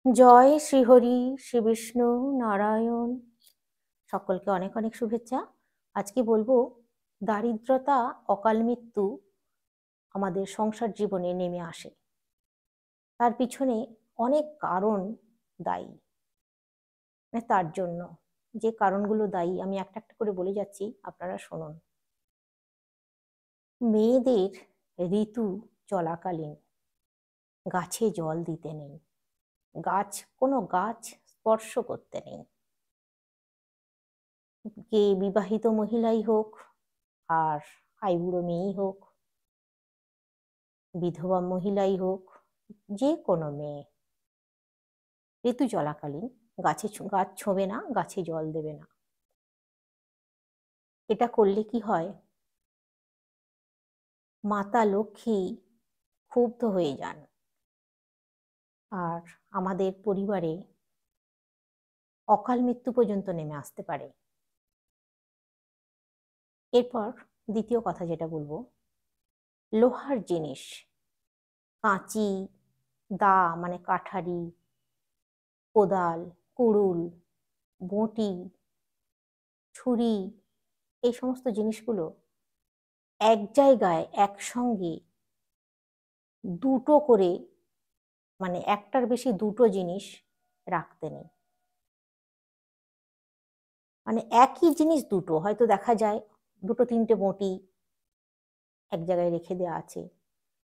জয় শ্রীহরি, শ্রী বিষ্ণু, নারায়ণ। সকলকে অনেক অনেক শুভেচ্ছা। আজকে বলবো দারিদ্রতা, অকাল মৃত্যু আমাদের সংসার জীবনে নেমে আসে। তার পিছনে অনেক কারণ দায়ী। তার জন্য যে কারণগুলো দায়ী আমি একটা একটা করে বলে যাচ্ছি, আপনারা শুনুন। মেয়েদের ঋতু চলাকালীন গাছে জল দিতে নেই, কোনো গাছ স্পর্শ করতে নেই। কে বিবাহিত মহিলাই হোক আর আইবুড়ো মেয়েই হোক, বিধবা মহিলাই হোক, যে কোনো মেয়ে ঋতু চলাকালীন গাছ ছোঁবে না, গাছে জল দেবে না। এটা করলে কি হয়, মাতা লক্ষ্মী ক্ষুব্ধ হয়ে যান আর আমাদের পরিবারে অকাল মৃত্যু পর্যন্ত নেমে আসতে পারে। এরপর দ্বিতীয় কথা যেটা বলবো, লোহার জিনিস, কাঁচি, দা মানে কাঠারি, কোদাল, কুড়ুল, বঁটি, ছুরি, এই সমস্ত জিনিসগুলো এক জায়গায় একসঙ্গে দুটো করে, মানে একটার বেশি দুটো জিনিস রাখতে নেই। মানে একই জিনিস দুটো, হয়তো দেখা যায় দুটো তিনটে বঁটি এক জায়গায় রেখে দেওয়া আছে,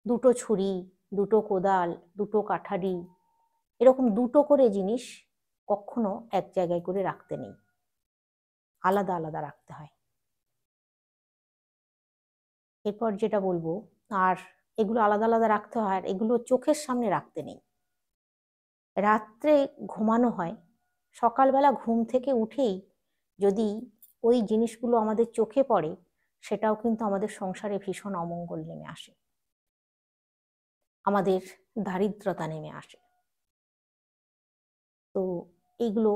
দুটো ছুরি, দুটো কোদাল, দুটো কাঠারি, এরকম দুটো করে জিনিস কখনো এক জায়গায় করে রাখতে নেই, আলাদা আলাদা রাখতে হয়। এরপর যেটা বলবো, আর এগুলো আলাদা আলাদা রাখতে হয়, আর এগুলো চোখের সামনে রাখতে নেই। রাত্রে ঘুমানো হয়, সকালবেলা ঘুম থেকে উঠেই যদি ওই জিনিসগুলো আমাদের চোখে পড়ে, সেটাও কিন্তু আমাদের সংসারে ভীষণ অমঙ্গল নেমে আসে, আমাদের দারিদ্রতা নেমে আসে। তো এইগুলো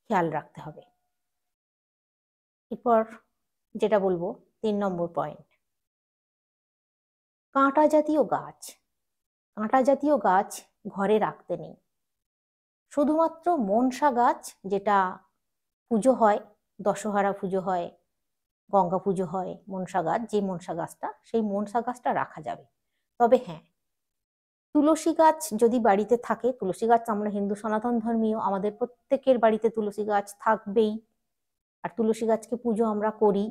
খেয়াল রাখতে হবে। এরপর যেটা বলবো, 3 নম্বর পয়েন্ট, কাঁটা জাতীয় গাছ, কাঁটা জাতীয় গাছ ঘরে রাখতে নেই। শুধুমাত্র মনসা গাছ, যেটা পুজো হয়, দশহরা পুজো হয়, গঙ্গা পুজো হয়, মনসা গাছ, যে মনসা গাছটা, সেই মনসা গাছটা রাখা যাবে। তবে হ্যাঁ, তুলসী গাছ যদি বাড়িতে থাকে, তুলসী গাছ, আমরা হিন্দু সনাতন ধর্মীয়, আমাদের প্রত্যেকের বাড়িতে তুলসী গাছ থাকবেই। আর তুলসী গাছকে পুজো আমরা করি,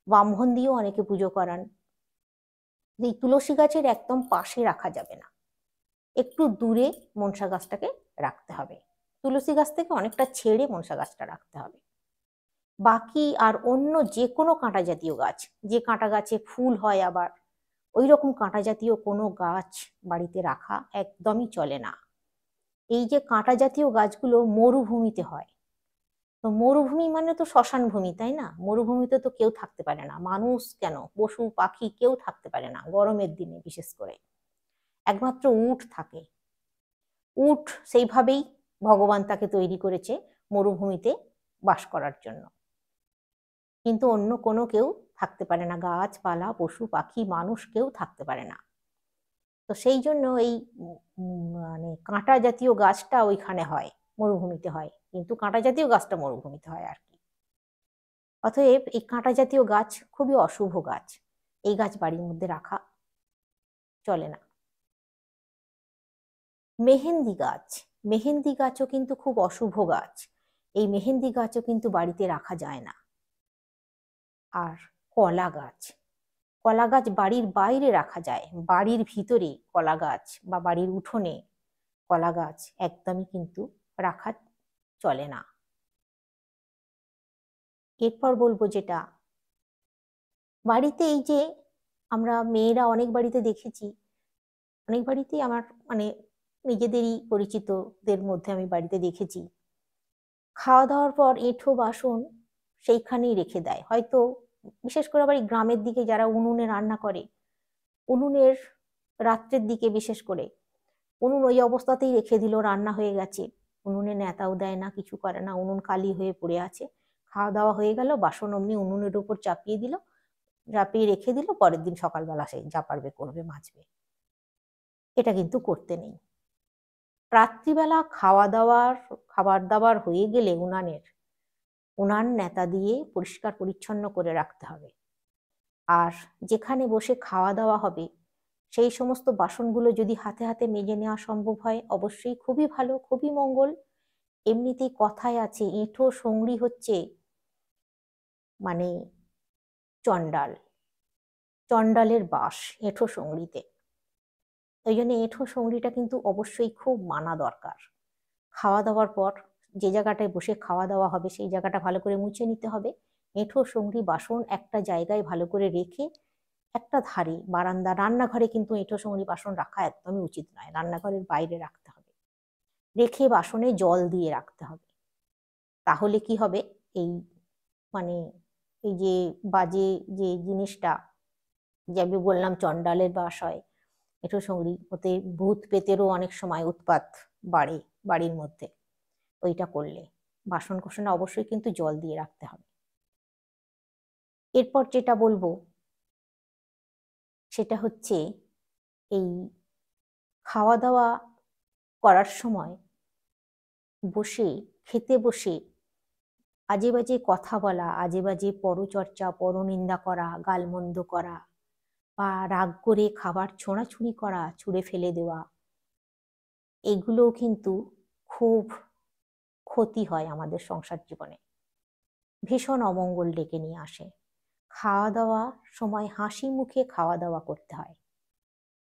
ব্রাহ্মণ দিয়েও অনেকে পুজো করান। এই তুলসী গাছের একদম পাশে রাখা যাবে না, একটু দূরে মনসা গাছটাকে রাখতে হবে। তুলসী গাছ থেকে অনেকটা ছেড়ে মনসা গাছটা রাখতে হবে। বাকি আর অন্য যে কোনো কাঁটা জাতীয় গাছ, যে কাঁটা গাছে ফুল হয় আবার, ওই রকম কাঁটা জাতীয় কোনো গাছ বাড়িতে রাখা একদমই চলে না। এই যে কাঁটা জাতীয় গাছগুলো মরুভূমিতে হয়, তো মরুভূমি মানে তো শ্মশান ভূমি, তাই না? মরুভূমিতে তো কেউ থাকতে পারে না, মানুষ কেন, পশু পাখি কেউ থাকতে পারে না গরমের দিনে বিশেষ করে, একমাত্র উট থাকে। উট সেইভাবেই ভগবান তাকে তৈরি করেছে মরুভূমিতে বাস করার জন্য, কিন্তু অন্য কোনো কেউ থাকতে পারে না, গাছপালা, পশু পাখি, মানুষ কেউ থাকতে পারে না। তো সেই জন্য এই মানে কাঁটা জাতীয় গাছটা ওইখানে হয়, মরুভূমিতে হয়, কিন্তু কাঁটা জাতীয় গাছটা মরুভূমিতে হয় আর কি। অতএব এই কাঁটা জাতীয় গাছ খুবই অশুভ গাছ, এই গাছ বাড়ির মধ্যে রাখা চলে না। মেহেন্দি গাছ, মেহেন্দি গাছও কিন্তু খুব অশুভ গাছ, এই মেহেন্দি গাছও কিন্তু বাড়িতে রাখা যায় না। আর কলা গাছ, কলা গাছ বাড়ির বাইরে রাখা যায়, বাড়ির ভিতরে কলা গাছ বা বাড়ির উঠোনে কলা গাছ একদমই কিন্তু রাখা চলে না। এরপর বলবো যেটা, বাড়িতে এই যে আমরা মেয়েরা অনেক বাড়িতে দেখেছি, অনেক বাড়িতেই আমার মানে নিজেদেরই পরিচিতদের মধ্যে আমি বাড়িতে দেখেছি, খাওয়া দাওয়ার পর এঁঠো বাসন সেইখানেই রেখে দেয়। হয়তো বিশেষ করে আবার এই গ্রামের দিকে যারা উনুনে রান্না করে, উনুনের রাত্রের দিকে বিশেষ করে উনুন ওই অবস্থাতেই রেখে দিল, রান্না হয়ে গেছে, উনুনে নেতাও দেয় না, কিছু করে না, উনুন খালি হয়ে পড়ে আছে। খাওয়া দাওয়া হয়ে গেল, বাসন অমনি উনুনের উপর চাপিয়ে দিল, চাপিয়ে রেখে দিল, পরের দিন সকালবেলা সে যা পারবে করবে, মাজবে। এটা কিন্তু করতে নেই। রাত্রিবেলা খাবার দাবার হয়ে গেলে উনান নেতা দিয়ে পরিষ্কার পরিচ্ছন্ন করে রাখতে হবে। আর যেখানে বসে খাওয়া দাওয়া হবে সেই সমস্ত বাসনগুলো যদি হাতে হাতে মেজে নেওয়া সম্ভব হয় অবশ্যই খুবই ভালো, খুবই মঙ্গল। এমনিতেই কথায় আছে এঁঠো সঙ্গী হচ্ছে মানে চণ্ডালের বাস এঁঠো সঙ্গীতে। ওই জন্য এঁঠো সঙ্গীটা কিন্তু অবশ্যই খুব মানা দরকার। খাওয়া দাওয়ার পর যে জায়গাটায় বসে খাওয়া দাওয়া হবে সেই জায়গাটা ভালো করে মুছে নিতে হবে। এঁঠো সঙ্গী বাসন একটা জায়গায় ভালো করে রেখে একটা ধারে রান্নাঘরে কিন্তু এঁঠো সঙ্গী বাসন রাখা একদমই উচিত নয়, রান্নাঘরের বাইরে রাখতে হবে। রেখে বাসনে জল দিয়ে রাখতে হবে। তাহলে কি হবে, এই মানে এই যে বাজে যে জিনিসটা যে আমি বললাম চণ্ডালের বাস হয় এঁঠো সঙ্গী, ওতে ভূত পেতেরও অনেক সময় উৎপাত বাড়ে বাড়ির মধ্যে। ওইটা করলে বাসন কোসনে অবশ্যই কিন্তু জল দিয়ে রাখতে হবে। এরপর যেটা বলবো সেটা হচ্ছে এই খাওয়া দাওয়া করার সময় খেতে বসে আজে বাজে কথা বলা, আজে বাজে পরচর্চা, পরনিন্দা করা, গালমন্দ করা বা রাগ করে খাবার ছোঁড়াছুঁড়ি করা, ছুঁড়ে ফেলে দেওয়া, এগুলোও কিন্তু খুব ক্ষতি হয় আমাদের সংসার জীবনে, ভীষণ অমঙ্গল ডেকে নিয়ে আসে। খাওয়া দাওয়া সময় হাসি মুখে খাওয়া দাওয়া করতে হয়,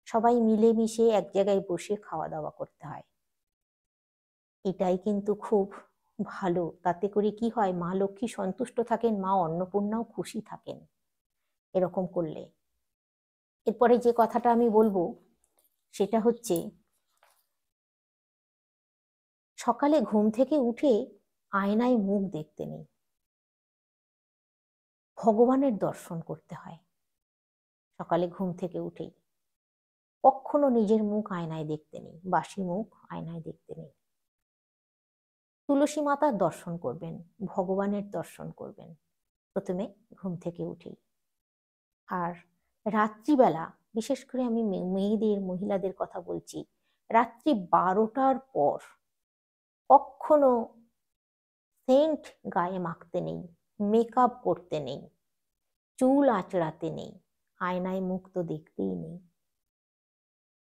সবাই মিলেমিশে এক জায়গায় বসে খাওয়া দাওয়া করতে হয়। এটাই কিন্তু খুব ভালো। তাতে করে কি হয়, মা লক্ষ্মী সন্তুষ্ট থাকেন, মা অন্নপূর্ণাও খুশি থাকেন এরকম করলে। এরপরে যে কথাটা আমি বলবো সেটা হচ্ছে সকালে ঘুম থেকে উঠে আয়নায় মুখ দেখতে নেই, ভগবানের দর্শন করতে হয়। সকালে ঘুম থেকে উঠেই কখনো নিজের মুখ আয়নায় দেখতে নেই, বাসি মুখ আয়নায় দেখতে নেই। তুলসী মাতার দর্শন করবেন, ভগবানের দর্শন করবেন প্রথমে ঘুম থেকে উঠেই। আর রাত্রিবেলা, বিশেষ করে আমি মহিলাদের কথা বলছি, রাত্রি 12টার পর কখনো সেন্ট গায়ে মাখতে নেই, মেকআপ করতে নেই, চুল আঁচড়াতে নেই, আয়নায় মুখ তো দেখতেই নেই।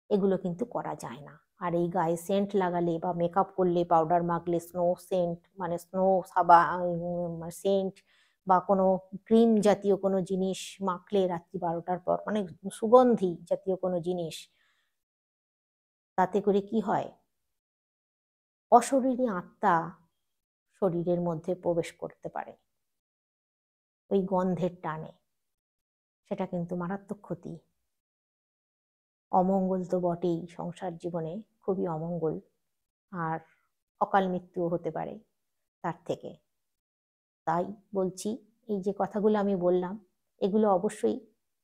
এগুলো কিন্তু করা যায় না। আর এই গায়ে সেন্ট লাগালে বা মেকআপ করলে, পাউডার মাখলে, স্নো সেন্ট মানে স্নো সেন্ট বা কোনো ক্রিম জাতীয় কোনো জিনিস মাখলে রাত্রি 12টার পর, মানে সুগন্ধি জাতীয় কোনো জিনিস, তাতে করে কি হয়, অশরীরী আত্মা শরীরের মধ্যে প্রবেশ করতে পারে ওই গন্ধের টানে। সেটা কিন্তু মারাত্মক ক্ষতি, অমঙ্গল তো বটেই, সংসার জীবনে খুবই অমঙ্গল। আর অকাল মৃত্যুও হতে পারে তার থেকে। তাই বলছি, এই যে কথাগুলো আমি বললাম এগুলো অবশ্যই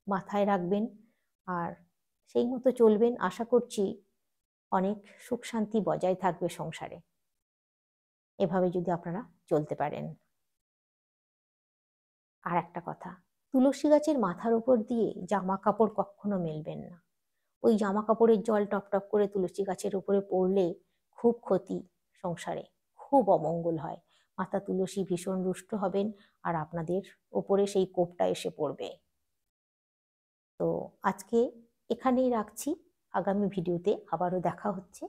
মাথায় রাখবেন আর সেই মতো চলবেন। আশা করছি অনেক সুখ শান্তি বজায় থাকবে সংসারে, এভাবে যদি আপনারা চলতে পারেন। আর একটা কথা, তুলসী গাছের মাথার উপর দিয়ে জামা কাপড় কখনো মেলবেন না। ওই জামা কাপড়ের জল টপ টপ করে তুলসী গাছের উপরে পড়লে খুব ক্ষতি, সংসারে খুব অমঙ্গল হয়। মাতা তুলসী ভীষণ রুষ্ট হবেন আর আপনাদের ওপরে সেই কোপটা এসে পড়বে। তো আজকে এখানেই রাখছি, আগামী ভিডিওতে আবারও দেখা হচ্ছে।